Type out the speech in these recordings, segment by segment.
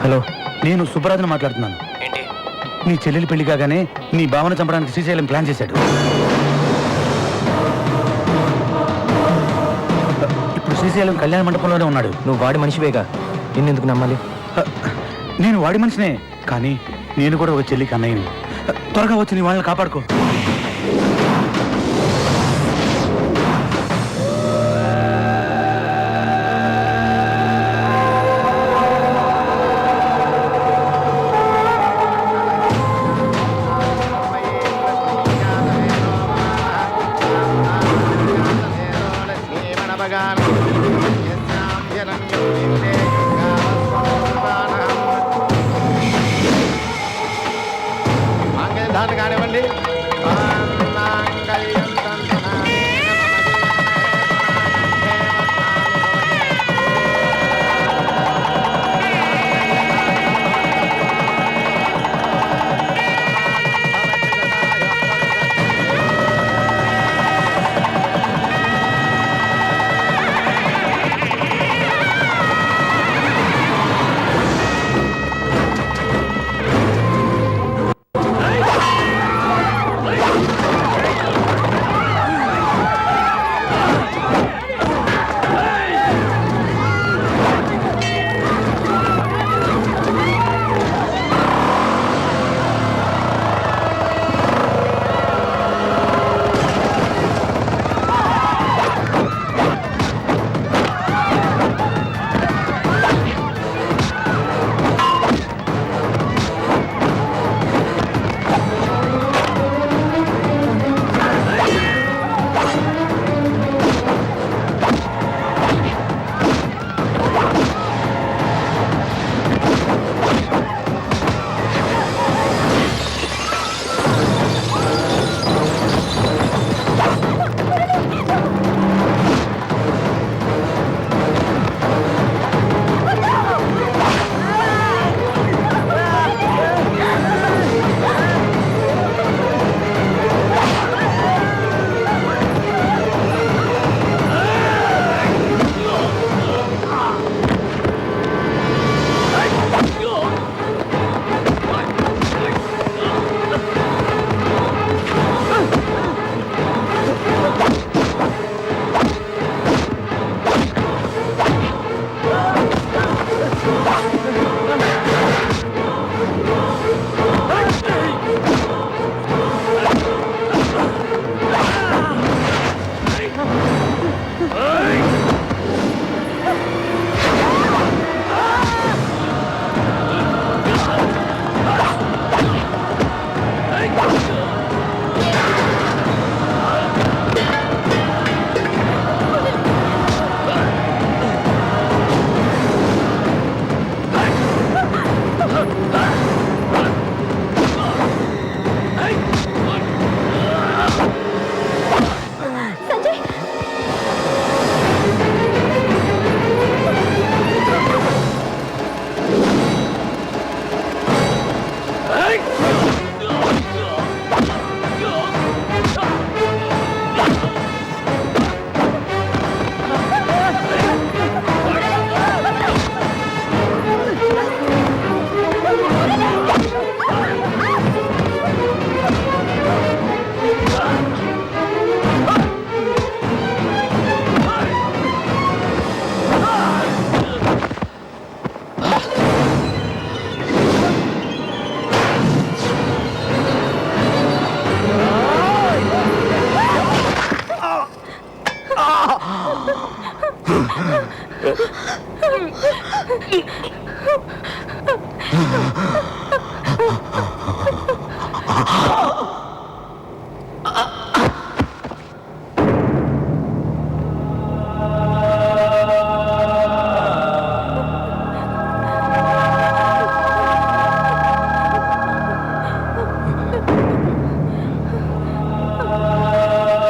Hello, నేను సుబ్బరాజును మాట్లాడుతున్నాను. ఏంటి? నీ చెల్లెలి పెళ్లి కాగానే నీ భావన చంపడానికి శ్రీశైలం ప్లాన్ చేశాడు. ఇప్పుడు శ్రీశైలం కళ్యాణ మండపంలోనే ఉన్నాడు. నువ్వు వాడి మనిషివేగా, నిన్నెందుకు నమ్మాలి? నేను వాడి మనిషినే, కానీ నేను కూడా ఒక చెల్లికి అన్నయ్యని. త్వరగా వచ్చి నీ వాళ్ళని కాపాడుకో. కానివ్వండి.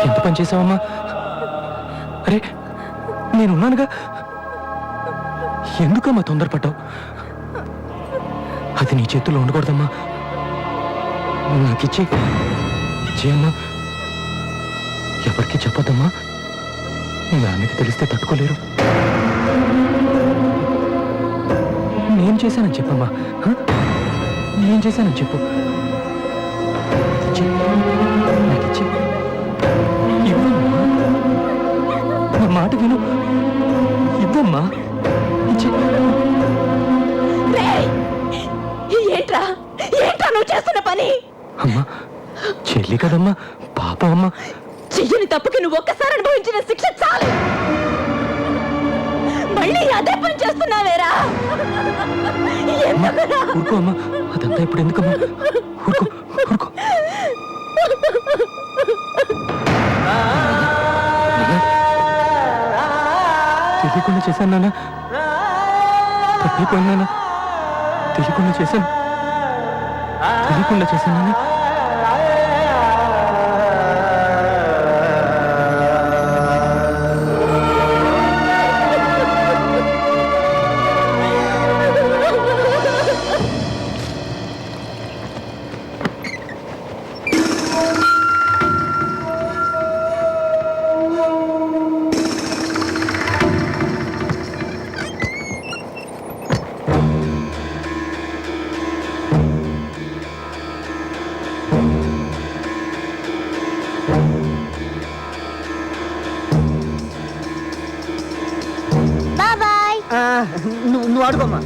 ఎంత పని చేసావమ్మా? అరే, నేనున్నానుగా, ఎందుకమ్మా తొందరపడ్డావు? అది నీ చేతుల్లో ఉండకూడదమ్మా. నాకిచ్చేయమ్మా. ఎవరికి చెప్పొద్దమ్మా, నాన్నకి తెలిస్తే తట్టుకోలేరు. నేనేం చేశానని చెప్పమ్మా హ? నేనేం చేశానని చెప్పు చెప్పు. నాకు ఇచ్చి. ఇవ్వమ్మా. నా మాట విను. ఇవ్వమ్మా. ఇచ్చి. రేయ్! ఏంట్రా ఏంట్రా నువ్వు చేస్తున్న పని? అమ్మా చెల్లి కదమ్మా పాప అమ్మా. చెయ్యని తప్పుకి నువ్వు ఒక్కసారి అనుభవించిన శిక్ష చాలు. మళ్ళీ అదే పని చేస్తున్నావేరా? ఎందుకురా? ఊరుకో అమ్మా. అదంతా ఇప్పుడు ఎందుకమ్మా? ఊరుకో ఊరుకో. తెలియకుండా చేశాను నాన్న. తప్పిపోయింది నాన్న. తెలియకుండా చేశాను. తెలియకుండా చేశాను నాన్న. బాయ్. నువ్వు ఆడుకోమ్మా.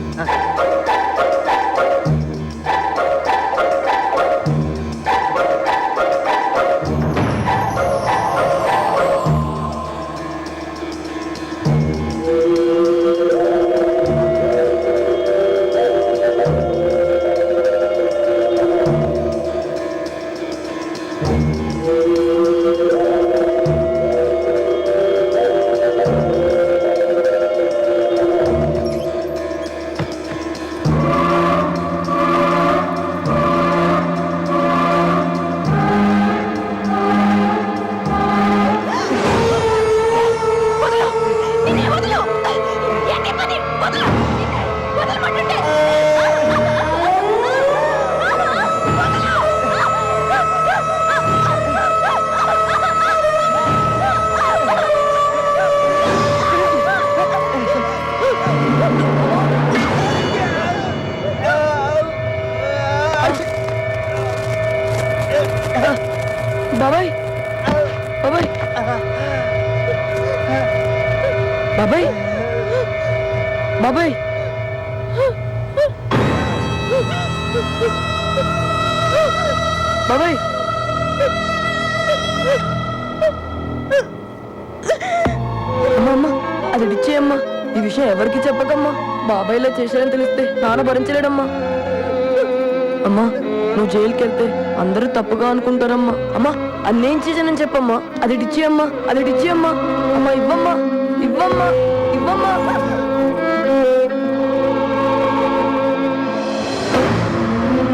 బాబాయ్ బాబాయ్ బాబాయ్ బాబాయ్ బాబాయ్ అమ్మా అది ఇచ్చేయమ్మా. ఈ విషయం ఎవరికి చెప్పకమ్మా. బాబాయ్లా చేశారని తెలిస్తే నాన్న భరించలేడమ్మా. అమ్మా నువ్వు జైలుకి వెళ్తే అందరూ తప్పుగా అనుకుంటారమ్మా. అమ్మా అన్నేం చేశానని చెప్పమ్మా. అది ఇచ్చేయమ్మా. అది ఇచ్చేయమ్మా. అమ్మా ఇవ్వమ్మా. ఇవ్వమ్మా. ఇవ్వమ్మా.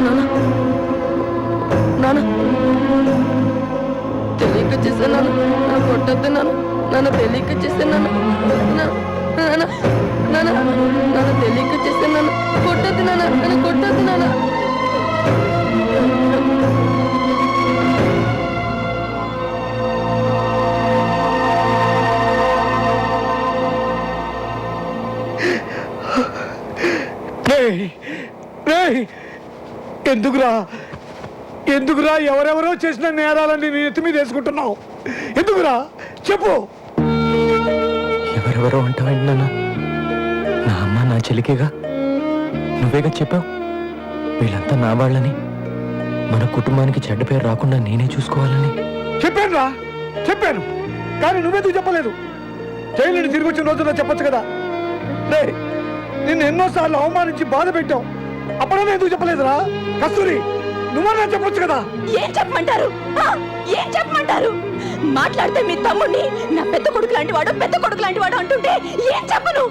నాన్న నాన్న తెలియక చేశాను. నాన్న కొట్టద్దు నాన్న. నాన్న తెలియక చేశాను. నాన్న నాన్న నాన్న తెలియక చేశాను. నాన్న కొట్టద్దు నాన్న. నాన్న కొట్టద్దు నాన్న. ఎందుకురా ఎవరెవరో చేసిన నేరాలన్నీ నీ ఎత్తి మీద వేసుకుంటున్నావు? ఎందుకురా చెప్పు. ఎవరెవరో అంటావేంటి నాన్న? నా అమ్మ నా చెల్లికేగా. నువ్వేగా చెప్పావు వీళ్ళంతా నా వాళ్ళని, మన కుటుంబానికి చెడ్డ పేరు రాకుండా నేనే చూసుకోవాలని. చెప్పాను కానీ నువ్వెందుకు చెప్పలేదు? జైలు నుండి తిరిగి వచ్చిన రోజుల్లో చెప్పొచ్చు కదా. నిన్ను ఎన్నోసార్లు అవమానించి బాధ పెట్టావు. అప్పుడైనా ఎందుకు చెప్పలేదురా? కస్తూరి నువ్వన్నా చెప్పొచ్చు కదా. ఏం చెప్పమంటారు? ఏం చెప్పమంటారు? మాట్లాడితే మీ తమ్ముడిని నా పెద్ద కొడుకు లాంటి వాడు, పెద్ద కొడుకు లాంటి వాడు అంటుంటే ఏం చెప్పను?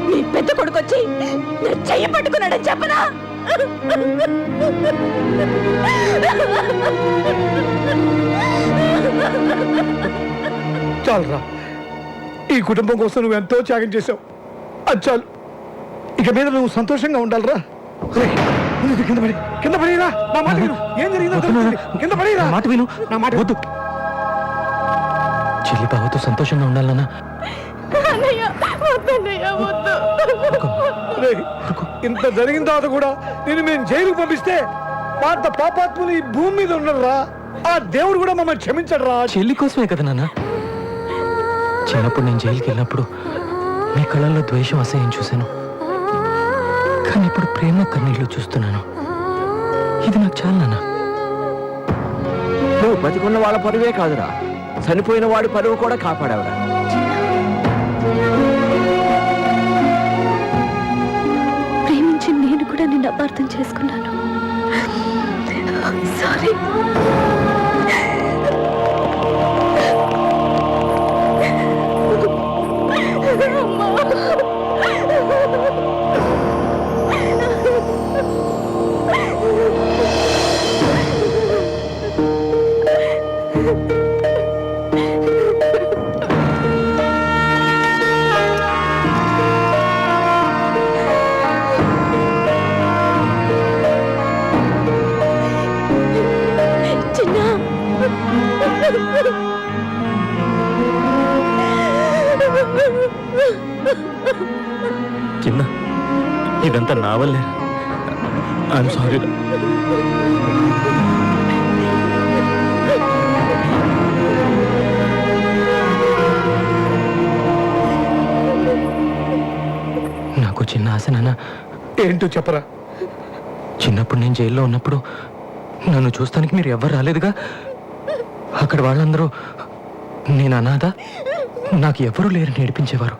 మీ పెద్ద కొడుకు వచ్చి నా చెయ్యి పట్టుకున్నాడని చెప్పనా? చాలురా. ఈ కుటుంబం కోసం నువ్వు ఎంతో త్యాగం చేసావు. అది చాలు. ఇక మీద నువ్వు సంతోషంగా ఉండాలిరా. కింద పడిరా. నా మాట విను. ఏం జరిగిందో తెలుస్తుంది. కింద పడిరా. మాట విను. నా మాట వద్దు. చెల్లి బావతో సంతోషంగా ఉండాలన్నా అన్నయ్య వద్దన్నయ్య వద్దు. రేయ్, ఇంత జరిగిన తర్వాత కూడా నేను మేము జైలుకు పంపిస్తే పాత పాపాత్ములు ఈ భూమి మీద ఉండరురా. ఆ దేవుడు కూడా మమ్మల్ని క్షమించడు రా. చెల్లి కోసమే కదా నాన్న. చిన్నప్పుడు నేను జైలుకి వెళ్ళినప్పుడు మీ కళ్ళల్లో ద్వేషం అసహ్యం చూశాను, కానీ ఇప్పుడు ప్రేమ కన్నీళ్లు చూస్తున్నాను. ఇది నాకు చాలా నాన్న. నువ్వు బతికున్న వాళ్ళ పరువే కాదురా, చనిపోయిన వాడి పరువు కూడా కాపాడావురా. ప్రేమించి నేను కూడా నిన్ను అపార్థం చేసుకున్నాను. సారీ. చిన్న, ఇదంతా నా వల్లే. I'm sorry. నాకు చిన్న ఆశ నాన్న. ఏంటో చెప్పరా. చిన్నప్పుడు నేను జైల్లో ఉన్నప్పుడు నన్ను చూస్తానికి మీరు ఎవ్వరు రాలేదుగా. అక్కడ వాళ్ళందరూ నేను అనాథ, నాకు ఎవరూ లేరని ఏడిపించేవారు.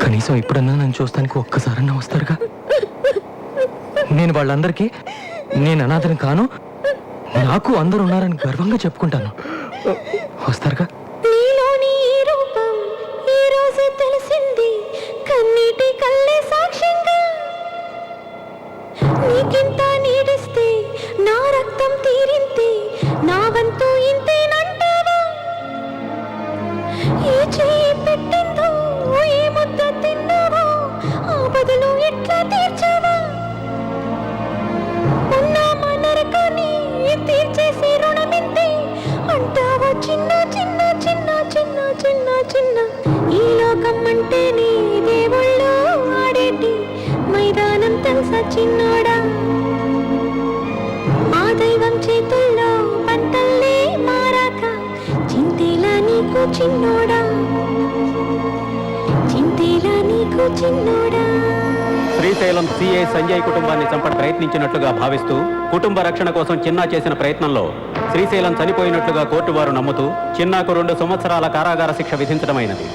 కనీసం ఇప్పుడన్నా నన్ను చూస్తానికి ఒక్కసారన్నా వస్తారుగా. నేను వాళ్ళందరికీ నేను అనాథని కాను, నాకు అందరూ ఉన్నారని గర్వంగా చెప్పుకుంటాను. వస్తారుగా. నీలోని ఈ రూపం ఈ రోజే తెలిసింది, కన్నీటి కళ్ళే సాక్ష్యంగా. నీకింత నీడిస్తే నా రక్తం తీరింతే, నా వంతు ఇంతేనంటావా? ఏ చేయి పెట్టిందో ఏ ముద్ద తిన్నావో, ఆ బదులు ఎట్లా తీర్చావా? ఉన్న మన నరకాన్ని తీర్చేసి రుణమింతే అంటావా? చిన్న చిన్న చిన్న చిన్న చిన్న చిన్న ఈ లోకం అంటేనే దేవుళ్ళు ఆడేటి మైదానం తెలుసా చిన్నోడా? ఆ దైవం చేతుల్లో పంటల్లే మారాక చింతేలా నీకు చిన్నోడా, చింతేలా నీకు చిన్నోడా. శ్రీశైలం సిఐ సంజయ్ కుటుంబాన్ని చంప ప్రయత్నించినట్లుగా భావిస్తూ కుటుంబ రక్షణ కోసం చిన్నా చేసిన ప్రయత్నంలో శ్రీశైలం చనిపోయినట్లుగా కోర్టు వారు నమ్ముతూ చిన్నాకు 2 సంవత్సరాల కారాగార శిక్ష విధించడమైనది.